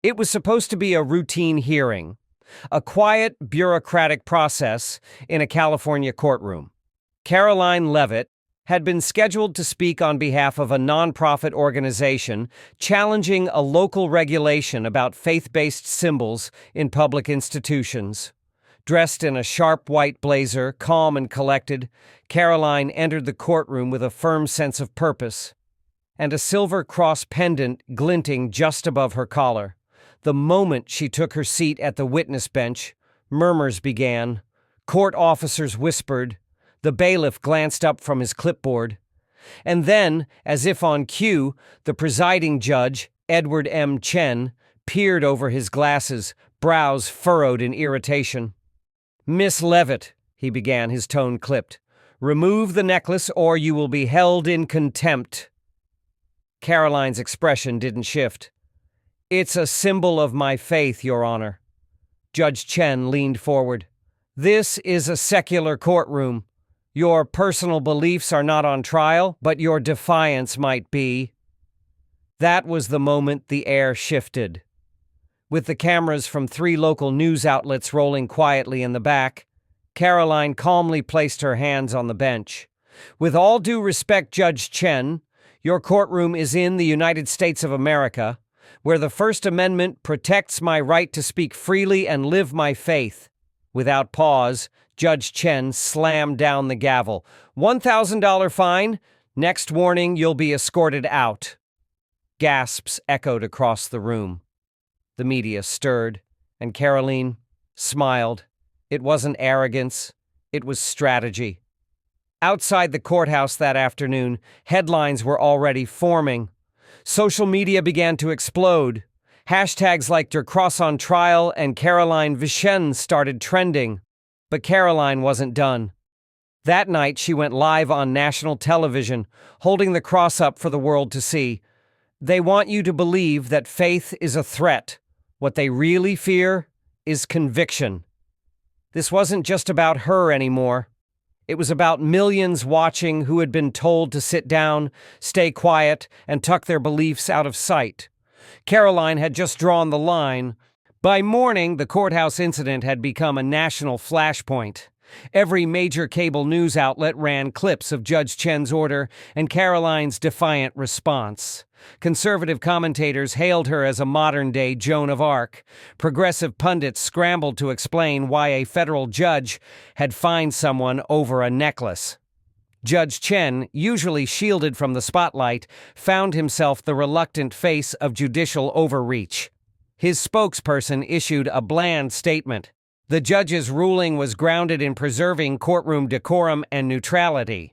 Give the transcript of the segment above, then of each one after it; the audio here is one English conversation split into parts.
It was supposed to be a routine hearing, a quiet, bureaucratic process in a California courtroom. Karoline Leavitt had been scheduled to speak on behalf of a nonprofit organization challenging a local regulation about faith-based symbols in public institutions. Dressed in a sharp white blazer, calm and collected, Karoline entered the courtroom with a firm sense of purpose, and a silver cross pendant glinting just above her collar. The moment she took her seat at the witness bench, murmurs began. Court officers whispered. The bailiff glanced up from his clipboard. And then, as if on cue, the presiding judge, Edward M. Chen, peered over his glasses, brows furrowed in irritation. "Miss Leavitt," he began, his tone clipped, "remove the necklace or you will be held in contempt." Karoline's expression didn't shift. "It's a symbol of my faith, Your Honor." Judge Chen leaned forward. "This is a secular courtroom. Your personal beliefs are not on trial, but your defiance might be." That was the moment the air shifted. With the cameras from 3 local news outlets rolling quietly in the back, Karoline calmly placed her hands on the bench. "With all due respect, Judge Chen, your courtroom is in the United States of America, where the First Amendment protects my right to speak freely and live my faith." Without pause, Judge Chen slammed down the gavel. $1,000 fine. Next warning, you'll be escorted out. Gasps echoed across the room. The media stirred, and Karoline smiled. It wasn't arrogance, it was strategy. Outside the courthouse that afternoon, headlines were already forming. Social media began to explode. Hashtags like "Der Cross on Trial" and "Karoline Leavitt" started trending. But Karoline wasn't done. That night, she went live on national television, holding the cross up for the world to see. They want you to believe that faith is a threat. What they really fear is conviction. This wasn't just about her anymore. It was about millions watching who had been told to sit down, stay quiet, and tuck their beliefs out of sight. Karoline had just drawn the line. By morning, the courthouse incident had become a national flashpoint. Every major cable news outlet ran clips of Judge Chen's order and Karoline's defiant response. Conservative commentators hailed her as a modern-day Joan of Arc. Progressive pundits scrambled to explain why a federal judge had fined someone over a necklace. Judge Chen, usually shielded from the spotlight, found himself the reluctant face of judicial overreach. His spokesperson issued a bland statement. The judge's ruling was grounded in preserving courtroom decorum and neutrality.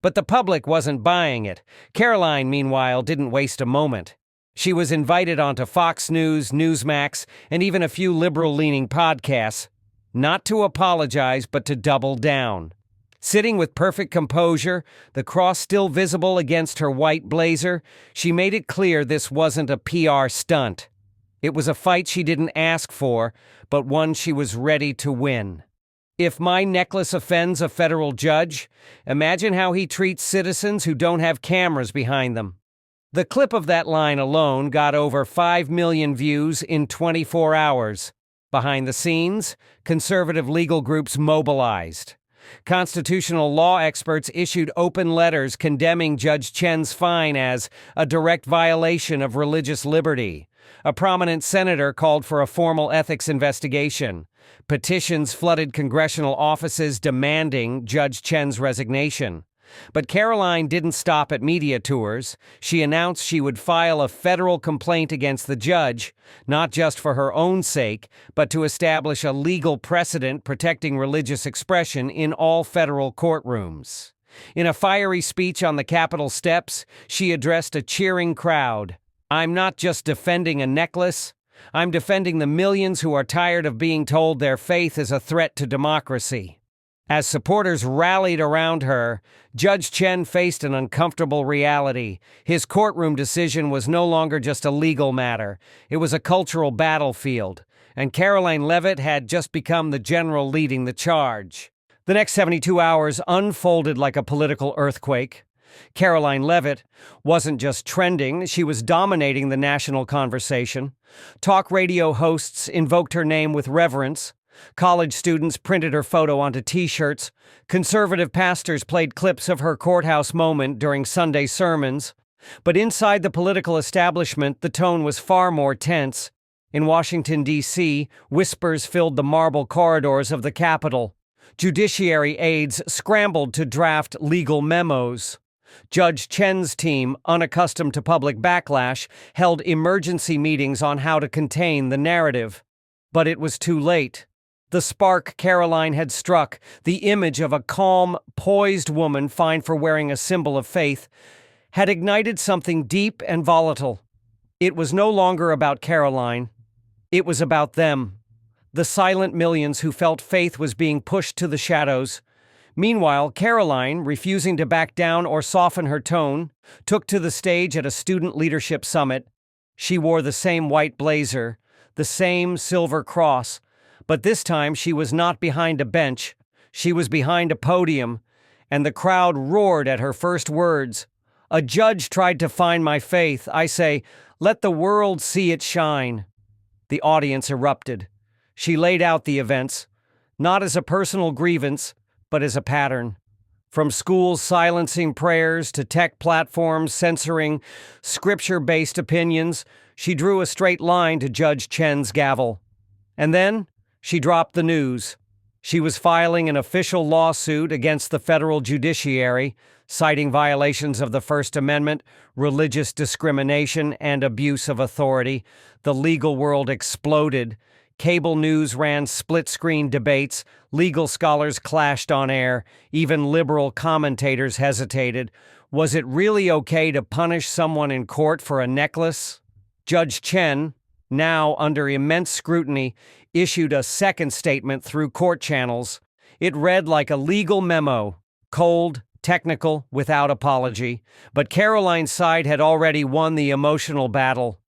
But the public wasn't buying it. Karoline, meanwhile, didn't waste a moment. She was invited onto Fox News, Newsmax, and even a few liberal-leaning podcasts, not to apologize, but to double down. Sitting with perfect composure, the cross still visible against her white blazer, she made it clear this wasn't a PR stunt. It was a fight she didn't ask for, but one she was ready to win. If my necklace offends a federal judge, imagine how he treats citizens who don't have cameras behind them. The clip of that line alone got over 5 million views in 24 hours. Behind the scenes, conservative legal groups mobilized. Constitutional law experts issued open letters condemning Judge Chen's fine as a direct violation of religious liberty. A prominent senator called for a formal ethics investigation. Petitions flooded congressional offices demanding Judge Chen's resignation. But Karoline didn't stop at media tours. She announced she would file a federal complaint against the judge, not just for her own sake, but to establish a legal precedent protecting religious expression in all federal courtrooms. In a fiery speech on the Capitol steps, she addressed a cheering crowd. "I'm not just defending a necklace. I'm defending the millions who are tired of being told their faith is a threat to democracy." As supporters rallied around her, Judge Chen faced an uncomfortable reality. His courtroom decision was no longer just a legal matter. It was a cultural battlefield, and Karoline Leavitt had just become the general leading the charge. The next 72 hours unfolded like a political earthquake. Karoline Leavitt wasn't just trending, she was dominating the national conversation. Talk radio hosts invoked her name with reverence. College students printed her photo onto T-shirts. Conservative pastors played clips of her courthouse moment during Sunday sermons. But inside the political establishment, the tone was far more tense. In Washington, D.C., whispers filled the marble corridors of the Capitol. Judiciary aides scrambled to draft legal memos. Judge Chen's team, unaccustomed to public backlash, held emergency meetings on how to contain the narrative. But it was too late. The spark Karoline had struck, the image of a calm, poised woman fine for wearing a symbol of faith, had ignited something deep and volatile. It was no longer about Karoline. It was about them, the silent millions who felt faith was being pushed to the shadows. Meanwhile, Karoline, refusing to back down or soften her tone, took to the stage at a student leadership summit. She wore the same white blazer, the same silver cross, but this time she was not behind a bench. She was behind a podium, and the crowd roared at her first words. "A judge tried to find my faith. I say, let the world see it shine." The audience erupted. She laid out the events, not as a personal grievance, but as a pattern. From schools silencing prayers to tech platforms censoring scripture-based opinions, she drew a straight line to Judge Chen's gavel. And then she dropped the news. She was filing an official lawsuit against the federal judiciary, citing violations of the First Amendment, religious discrimination, and abuse of authority. The legal world exploded. Cable news ran split-screen debates. Legal scholars clashed on air. Even liberal commentators hesitated. Was it really okay to punish someone in court for a necklace? Judge Chen, now under immense scrutiny, issued a second statement through court channels. It read like a legal memo, cold, technical, without apology. But Karoline's side had already won the emotional battle.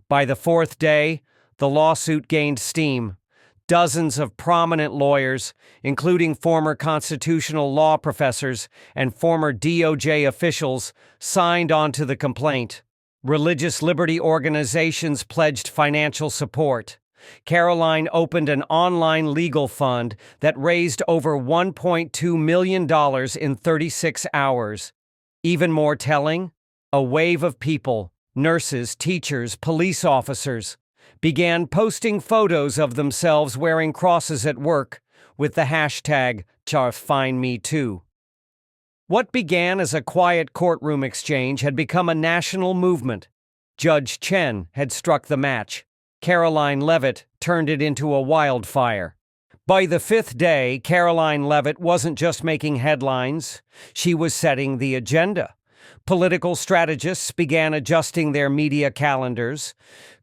By the fourth day, the lawsuit gained steam. Dozens of prominent lawyers, including former constitutional law professors and former DOJ officials, signed on to the complaint. Religious liberty organizations pledged financial support. Karoline opened an online legal fund that raised over $1.2 million in 36 hours. Even more telling, a wave of people, nurses, teachers, police officers, began posting photos of themselves wearing crosses at work with the hashtag #FindMeToo. What began as a quiet courtroom exchange had become a national movement. Judge Chen had struck the match. Karoline Leavitt turned it into a wildfire. By the fifth day, Karoline Leavitt wasn't just making headlines, she was setting the agenda. Political strategists began adjusting their media calendars.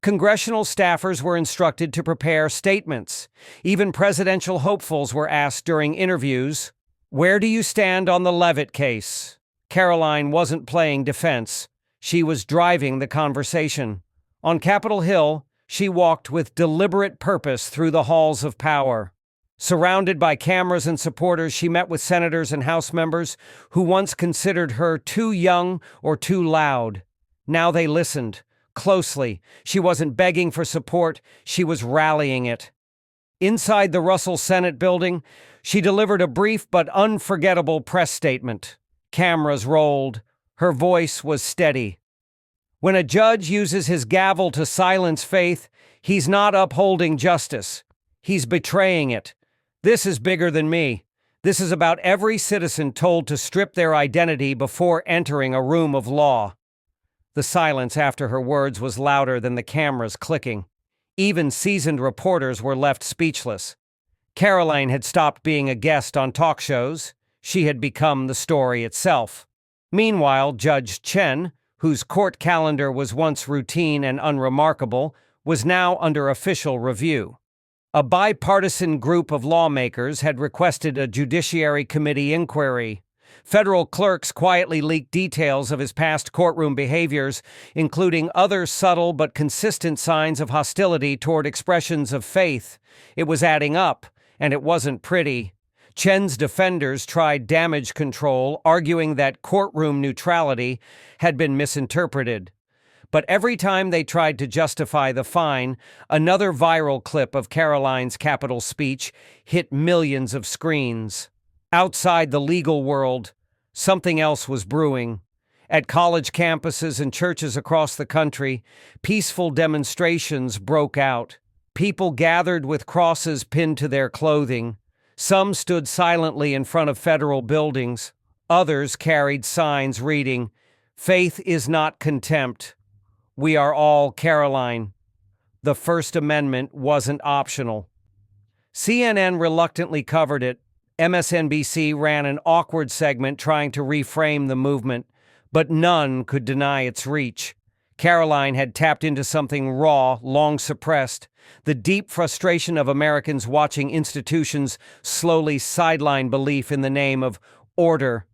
Congressional staffers were instructed to prepare statements. Even presidential hopefuls were asked during interviews, "Where do you stand on the Leavitt case?" Karoline wasn't playing defense. She was driving the conversation. On Capitol Hill, she walked with deliberate purpose through the halls of power. Surrounded by cameras and supporters, she met with senators and House members who once considered her too young or too loud. Now they listened closely. She wasn't begging for support, she was rallying it. Inside the Russell Senate building, she delivered a brief but unforgettable press statement. Cameras rolled. Her voice was steady. When a judge uses his gavel to silence faith, he's not upholding justice. He's betraying it. This is bigger than me. This is about every citizen told to strip their identity before entering a room of law. The silence after her words was louder than the cameras clicking. Even seasoned reporters were left speechless. Karoline had stopped being a guest on talk shows. She had become the story itself. Meanwhile, Judge Chen, whose court calendar was once routine and unremarkable, was now under official review. A bipartisan group of lawmakers had requested a Judiciary Committee inquiry. Federal clerks quietly leaked details of his past courtroom behaviors, including other subtle but consistent signs of hostility toward expressions of faith. It was adding up, and it wasn't pretty. Chen's defenders tried damage control, arguing that courtroom neutrality had been misinterpreted. But every time they tried to justify the fine, another viral clip of Karoline's Capitol speech hit millions of screens. Outside the legal world, something else was brewing. At college campuses and churches across the country, peaceful demonstrations broke out. People gathered with crosses pinned to their clothing. Some stood silently in front of federal buildings. Others carried signs reading, "Faith is not contempt. We are all Karoline." The First Amendment wasn't optional. CNN reluctantly covered it. MSNBC ran an awkward segment trying to reframe the movement, but none could deny its reach. Karoline had tapped into something raw, long suppressed, the deep frustration of Americans watching institutions slowly sideline belief in the name of order.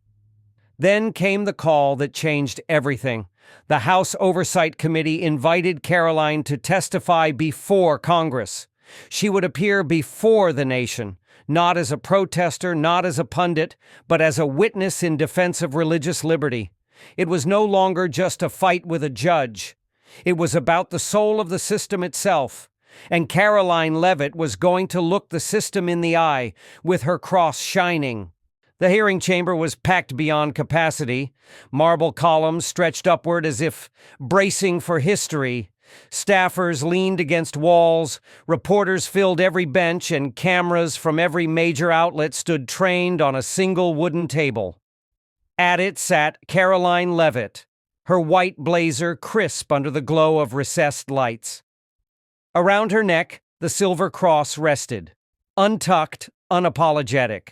Then came the call that changed everything. The House Oversight Committee invited Karoline to testify before Congress. She would appear before the nation, not as a protester, not as a pundit, but as a witness in defense of religious liberty. It was no longer just a fight with a judge. It was about the soul of the system itself. And Karoline Leavitt was going to look the system in the eye, with her cross shining. The hearing chamber was packed beyond capacity. Marble columns stretched upward as if bracing for history. Staffers leaned against walls, reporters filled every bench, and cameras from every major outlet stood trained on a single wooden table. At it sat Karoline Leavitt, her white blazer crisp under the glow of recessed lights. Around her neck, the silver cross rested, untucked, unapologetic.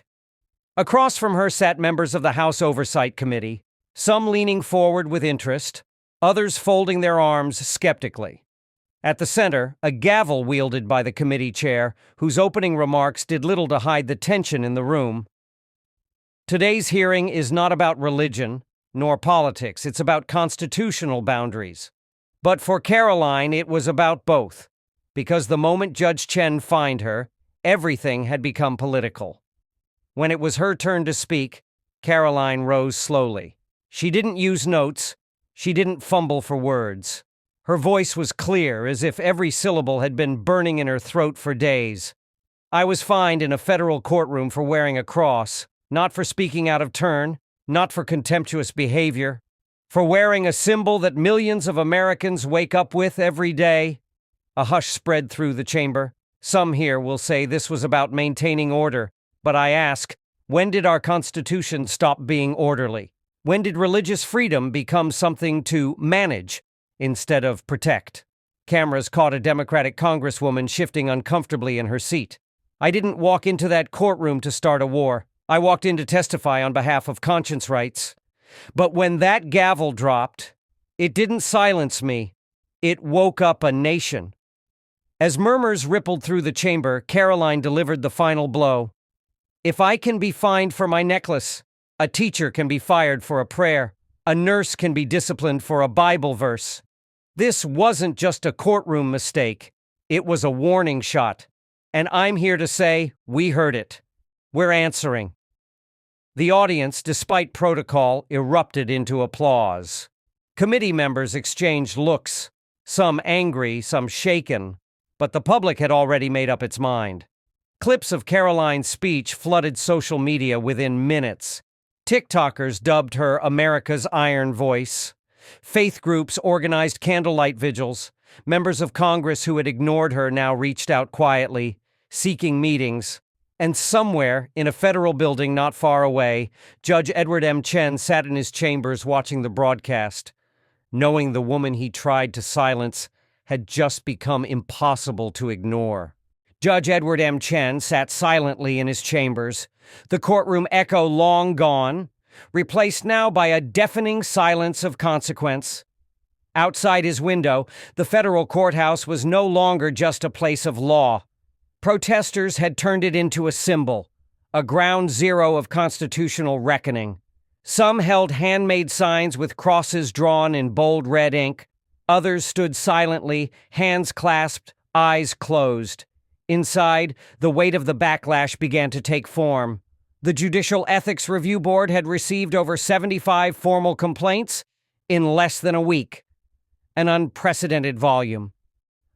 Across from her sat members of the House Oversight Committee, some leaning forward with interest, others folding their arms skeptically. At the center, a gavel wielded by the committee chair, whose opening remarks did little to hide the tension in the room. Today's hearing is not about religion, nor politics. It's about constitutional boundaries. But for Karoline, it was about both, because the moment Judge Chen fined her, everything had become political. When it was her turn to speak, Karoline rose slowly. She didn't use notes. She didn't fumble for words. Her voice was clear, as if every syllable had been burning in her throat for days. "I was fined in a federal courtroom for wearing a cross, not for speaking out of turn, not for contemptuous behavior, for wearing a symbol that millions of Americans wake up with every day." A hush spread through the chamber. Some here will say this was about maintaining order. But I ask, when did our Constitution stop being orderly? When did religious freedom become something to manage instead of protect? Cameras caught a Democratic congresswoman shifting uncomfortably in her seat. I didn't walk into that courtroom to start a war. I walked in to testify on behalf of conscience rights. But when that gavel dropped, it didn't silence me. It woke up a nation. As murmurs rippled through the chamber, Karoline delivered the final blow. "If I can be fined for my necklace, a teacher can be fired for a prayer. A nurse can be disciplined for a Bible verse. This wasn't just a courtroom mistake. It was a warning shot. And I'm here to say we heard it. We're answering." The audience, despite protocol, erupted into applause. Committee members exchanged looks, some angry, some shaken, but the public had already made up its mind. Clips of Karoline's speech flooded social media within minutes. TikTokers dubbed her America's Iron Voice. Faith groups organized candlelight vigils. Members of Congress who had ignored her now reached out quietly, seeking meetings. And somewhere, in a federal building not far away, Judge Edward M. Chen sat in his chambers watching the broadcast, knowing the woman he tried to silence had just become impossible to ignore. Judge Edward M. Chen sat silently in his chambers, the courtroom echo long gone, replaced now by a deafening silence of consequence. Outside his window, the federal courthouse was no longer just a place of law. Protesters had turned it into a symbol, a ground zero of constitutional reckoning. Some held handmade signs with crosses drawn in bold red ink. Others stood silently, hands clasped, eyes closed. Inside, the weight of the backlash began to take form. The Judicial Ethics Review Board had received over 75 formal complaints in less than a week, an unprecedented volume.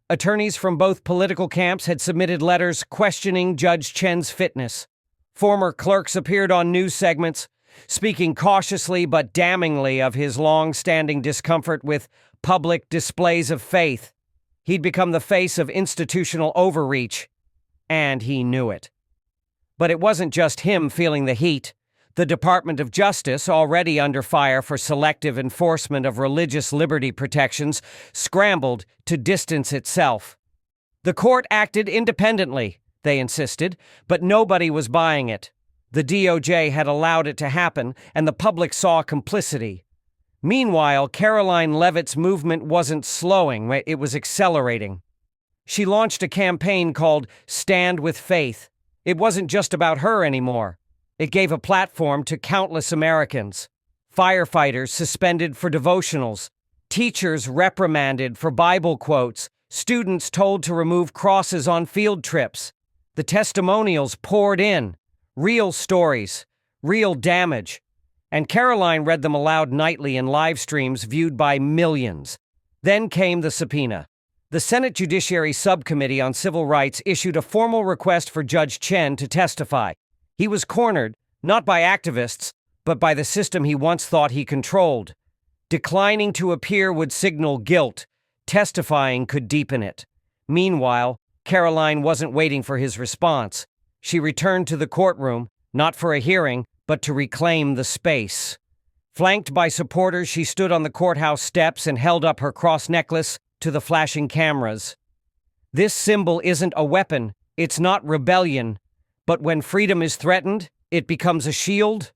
Attorneys from both political camps had submitted letters questioning Judge Chen's fitness. Former clerks appeared on news segments, speaking cautiously but damningly of his long-standing discomfort with public displays of faith. He'd become the face of institutional overreach, and he knew it. But it wasn't just him feeling the heat. The Department of Justice, already under fire for selective enforcement of religious liberty protections, scrambled to distance itself. The court acted independently, they insisted, but nobody was buying it. The DOJ had allowed it to happen, and the public saw complicity. Meanwhile, Karoline Leavitt's movement wasn't slowing, it was accelerating. She launched a campaign called Stand with Faith. It wasn't just about her anymore. It gave a platform to countless Americans. Firefighters suspended for devotionals, teachers reprimanded for Bible quotes, students told to remove crosses on field trips. The testimonials poured in, real stories, real damage, and Karoline read them aloud nightly in live streams viewed by millions. Then came the subpoena. The Senate Judiciary Subcommittee on Civil Rights issued a formal request for Judge Chen to testify. He was cornered, not by activists, but by the system he once thought he controlled. Declining to appear would signal guilt. Testifying could deepen it. Meanwhile, Karoline wasn't waiting for his response. She returned to the courtroom, not for a hearing, but to reclaim the space. Flanked by supporters, she stood on the courthouse steps and held up her cross necklace to the flashing cameras. This symbol isn't a weapon, it's not rebellion, but when freedom is threatened, it becomes a shield.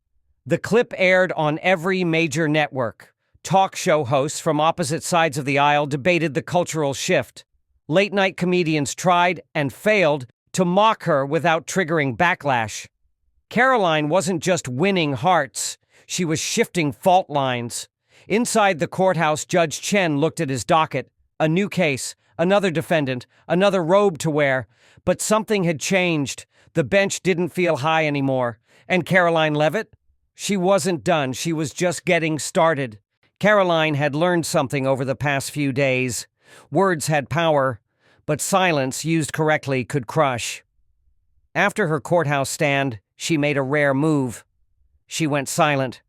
The clip aired on every major network. Talk show hosts from opposite sides of the aisle debated the cultural shift. Late-night comedians tried and failed to mock her without triggering backlash. Karoline wasn't just winning hearts, she was shifting fault lines. Inside the courthouse, Judge Chen looked at his docket. A new case, another defendant, another robe to wear. But something had changed. The bench didn't feel high anymore. And Karoline Leavitt? She wasn't done. She was just getting started. Karoline had learned something over the past few days. Words had power, but silence, used correctly, could crush. After her courthouse stand, she made a rare move. She went silent.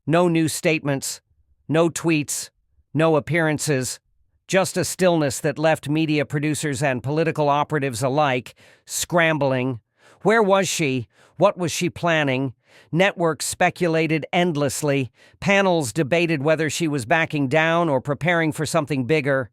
No new statements, no tweets, no appearances. Just a stillness that left media producers and political operatives alike scrambling. Where was she? What was she planning? Networks speculated endlessly. Panels debated whether she was backing down or preparing for something bigger.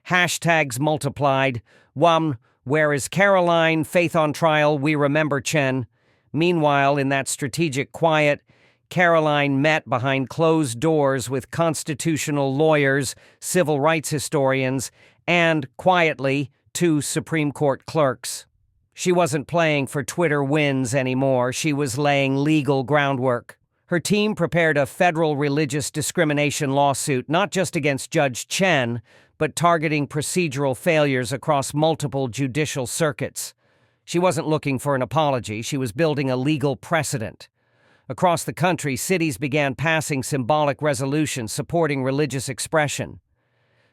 Hashtags multiplied. One, where is Karoline? Faith on trial, we remember Chen. Meanwhile, in that strategic quiet, Karoline met behind closed doors with constitutional lawyers, civil rights historians, and, quietly, 2 Supreme Court clerks. She wasn't playing for Twitter wins anymore. She was laying legal groundwork. Her team prepared a federal religious discrimination lawsuit, not just against Judge Chen, but targeting procedural failures across multiple judicial circuits. She wasn't looking for an apology. She was building a legal precedent. Across the country, cities began passing symbolic resolutions supporting religious expression.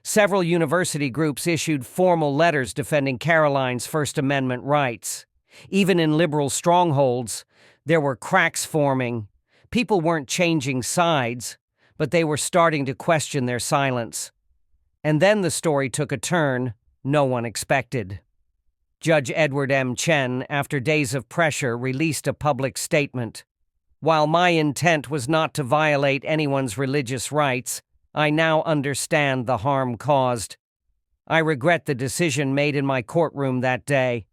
Several university groups issued formal letters defending Karoline's First Amendment rights. Even in liberal strongholds, there were cracks forming. People weren't changing sides, but they were starting to question their silence. And then the story took a turn no one expected. Judge Edward M. Chen, after days of pressure, released a public statement. While my intent was not to violate anyone's religious rights, I now understand the harm caused. I regret the decision made in my courtroom that day.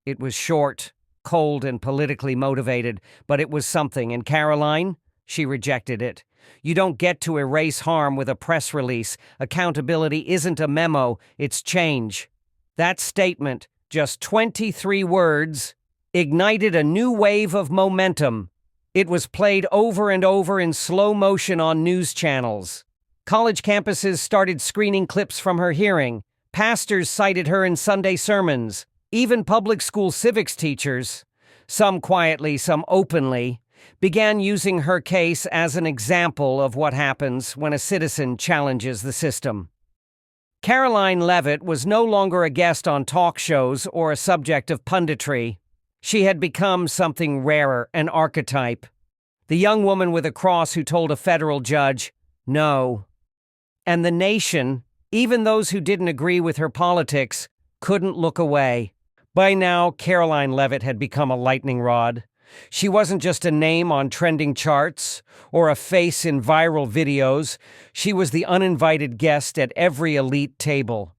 It was short, cold, and politically motivated, but it was something. And Karoline? She rejected it. You don't get to erase harm with a press release. Accountability isn't a memo, it's change. That statement, just 23 words, ignited a new wave of momentum. It was played over and over in slow motion on news channels. College campuses started screening clips from her hearing. Pastors cited her in Sunday sermons. Even public school civics teachers, some quietly, some openly, began using her case as an example of what happens when a citizen challenges the system. Karoline Leavitt was no longer a guest on talk shows or a subject of punditry. She had become something rarer, an archetype. The young woman with a cross who told a federal judge, no. And the nation, even those who didn't agree with her politics, couldn't look away. By now, Karoline Leavitt had become a lightning rod. She wasn't just a name on trending charts or a face in viral videos. She was the uninvited guest at every elite table.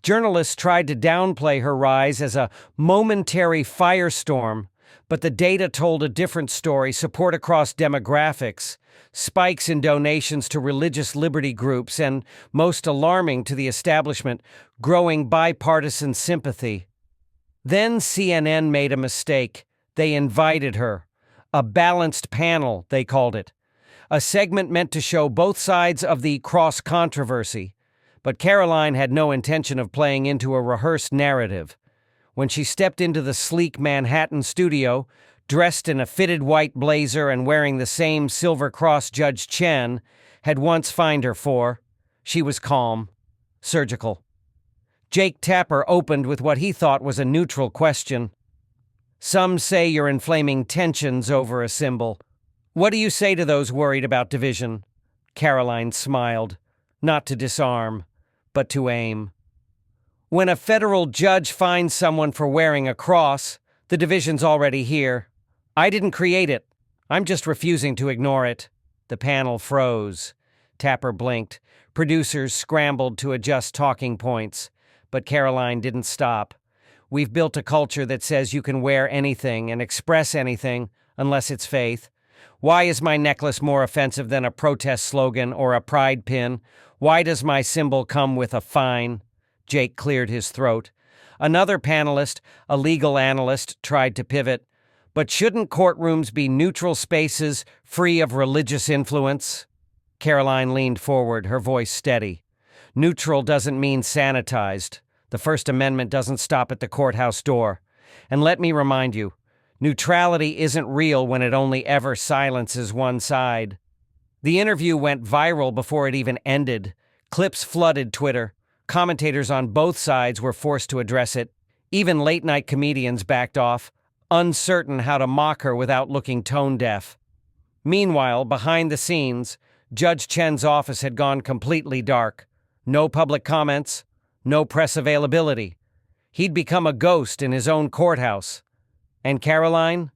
Journalists tried to downplay her rise as a momentary firestorm, but the data told a different story: support across demographics, spikes in donations to religious liberty groups, and, most alarming to the establishment, growing bipartisan sympathy. Then CNN made a mistake. They invited her. A balanced panel, they called it. A segment meant to show both sides of the cross controversy. But Karoline had no intention of playing into a rehearsed narrative. When she stepped into the sleek Manhattan studio, dressed in a fitted white blazer and wearing the same silver cross Judge Chen had once fined her for, she was calm, surgical. Jake Tapper opened with what he thought was a neutral question. Some say you're inflaming tensions over a symbol. What do you say to those worried about division? Karoline smiled, not to disarm, but to aim. When a federal judge finds someone for wearing a cross, the division's already here. I didn't create it. I'm just refusing to ignore it. The panel froze. Tapper blinked. Producers scrambled to adjust talking points. But Karoline didn't stop. We've built a culture that says you can wear anything and express anything unless it's faith. Why is my necklace more offensive than a protest slogan or a pride pin? Why does my symbol come with a fine? Jake cleared his throat. Another panelist, a legal analyst, tried to pivot. But shouldn't courtrooms be neutral spaces free of religious influence? Karoline leaned forward, her voice steady. Neutral doesn't mean sanitized. The First Amendment doesn't stop at the courthouse door. And let me remind you, neutrality isn't real when it only ever silences one side. The interview went viral before it even ended. Clips flooded Twitter. Commentators on both sides were forced to address it. Even late-night comedians backed off, uncertain how to mock her without looking tone-deaf. Meanwhile, behind the scenes, Judge Chen's office had gone completely dark. No public comments. No press availability. He'd become a ghost in his own courthouse. And Karoline?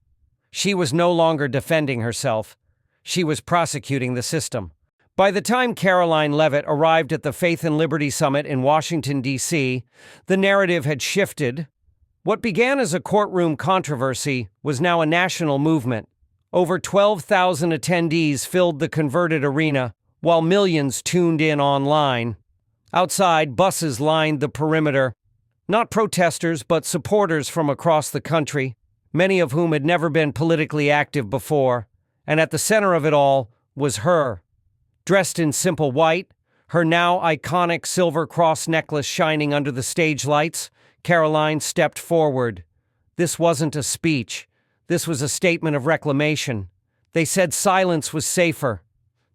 She was no longer defending herself. She was prosecuting the system. By the time Karoline Leavitt arrived at the Faith and Liberty Summit in Washington, D.C., the narrative had shifted. What began as a courtroom controversy was now a national movement. Over 12,000 attendees filled the converted arena, while millions tuned in online. Outside, buses lined the perimeter. Not protesters, but supporters from across the country, many of whom had never been politically active before. And at the center of it all was her. Dressed in simple white, her now iconic silver cross necklace shining under the stage lights, Karoline stepped forward. This wasn't a speech. This was a statement of reclamation. They said silence was safer.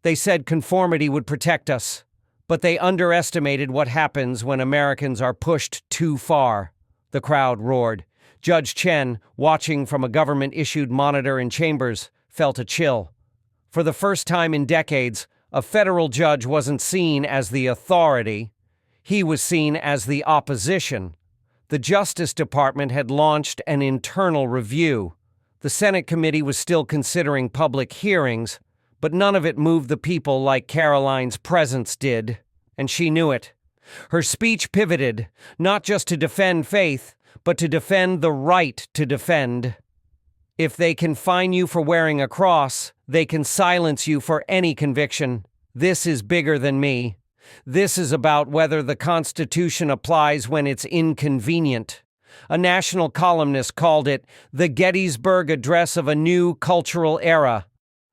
They said conformity would protect us. But they underestimated what happens when Americans are pushed too far. The crowd roared. Judge Chen, watching from a government-issued monitor in chambers, felt a chill. For the first time in decades, a federal judge wasn't seen as the authority. He was seen as the opposition. The Justice Department had launched an internal review. The Senate committee was still considering public hearings, but none of it moved the people like Karoline's presence did, and she knew it. Her speech pivoted, not just to defend faith, but to defend the right to defend. If they can fine you for wearing a cross, they can silence you for any conviction. This is bigger than me. This is about whether the Constitution applies when it's inconvenient. A national columnist called it the Gettysburg Address of a new cultural era.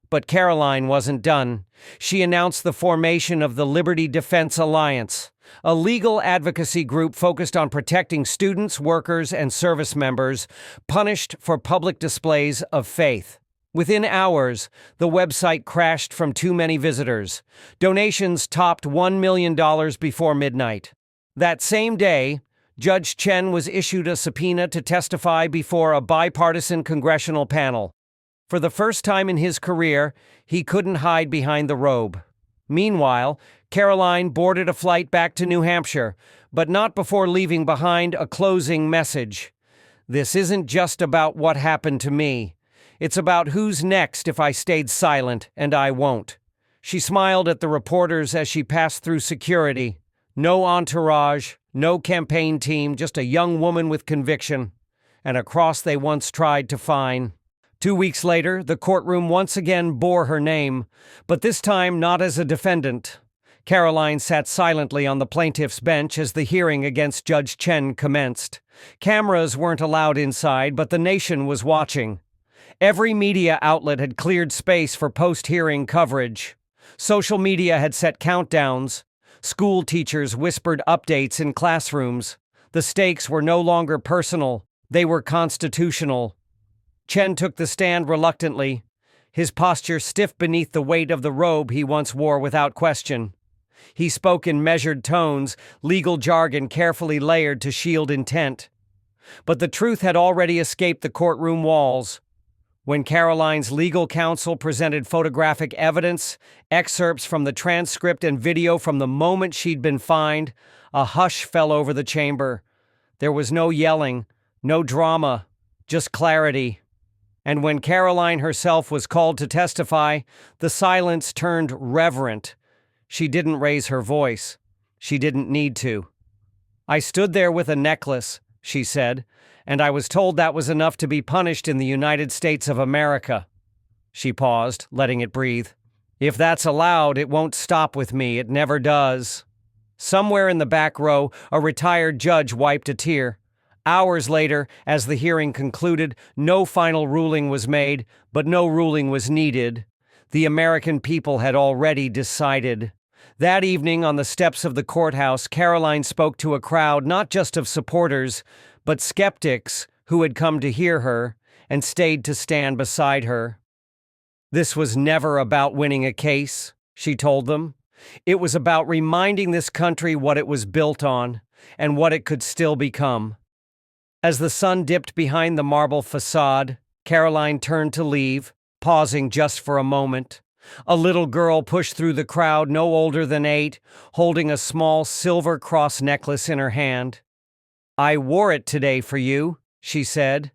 But Karoline wasn't done. She announced the formation of the Liberty Defense Alliance, a legal advocacy group focused on protecting students, workers, and service members punished for public displays of faith. Within hours, the website crashed from too many visitors. Donations topped $1 million before midnight. That same day, Judge Chen was issued a subpoena to testify before a bipartisan congressional panel. For the first time in his career, he couldn't hide behind the robe. Meanwhile, Karoline boarded a flight back to New Hampshire, but not before leaving behind a closing message. "This isn't just about what happened to me. It's about who's next if I stayed silent, and I won't." She smiled at the reporters as she passed through security. No entourage, no campaign team, just a young woman with conviction, and a cross they once tried to find. 2 weeks later, the courtroom once again bore her name, but this time not as a defendant. Karoline sat silently on the plaintiff's bench as the hearing against Judge Chen commenced. Cameras weren't allowed inside, but the nation was watching. Every media outlet had cleared space for post-hearing coverage. Social media had set countdowns. School teachers whispered updates in classrooms. The stakes were no longer personal, they were constitutional. Chen took the stand reluctantly, his posture stiff beneath the weight of the robe he once wore without question. He spoke in measured tones, legal jargon carefully layered to shield intent. But the truth had already escaped the courtroom walls. When Karoline's legal counsel presented photographic evidence, excerpts from the transcript and video from the moment she'd been fined, a hush fell over the chamber. There was no yelling, no drama, just clarity. And when Karoline herself was called to testify, the silence turned reverent. She didn't raise her voice. She didn't need to. "I stood there with a necklace," she said, "and I was told that was enough to be punished in the United States of America." She paused, letting it breathe. "If that's allowed, it won't stop with me. It never does." Somewhere in the back row, a retired judge wiped a tear. Hours later, as the hearing concluded, no final ruling was made, but no ruling was needed. The American people had already decided. That evening, on the steps of the courthouse, Karoline spoke to a crowd not just of supporters, but skeptics who had come to hear her and stayed to stand beside her. "This was never about winning a case," she told them. "It was about reminding this country what it was built on and what it could still become." As the sun dipped behind the marble facade, Karoline turned to leave, pausing just for a moment. A little girl pushed through the crowd, no older than 8, holding a small silver cross necklace in her hand. "I wore it today for you," she said.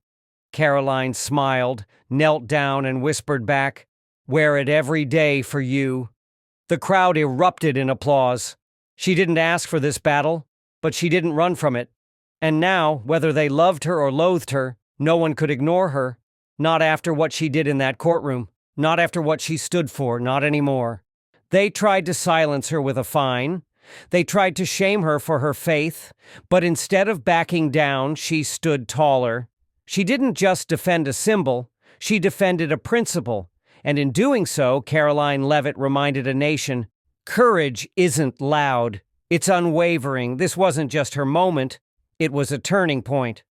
Karoline smiled, knelt down, and whispered back, "Wear it every day for you." The crowd erupted in applause. She didn't ask for this battle, but she didn't run from it. And now, whether they loved her or loathed her, no one could ignore her. Not after what she did in that courtroom. Not after what she stood for, not anymore. They tried to silence her with a fine. They tried to shame her for her faith. But instead of backing down, she stood taller. She didn't just defend a symbol, she defended a principle. And in doing so, Karoline Leavitt reminded a nation, courage isn't loud. It's unwavering. This wasn't just her moment. It was a turning point.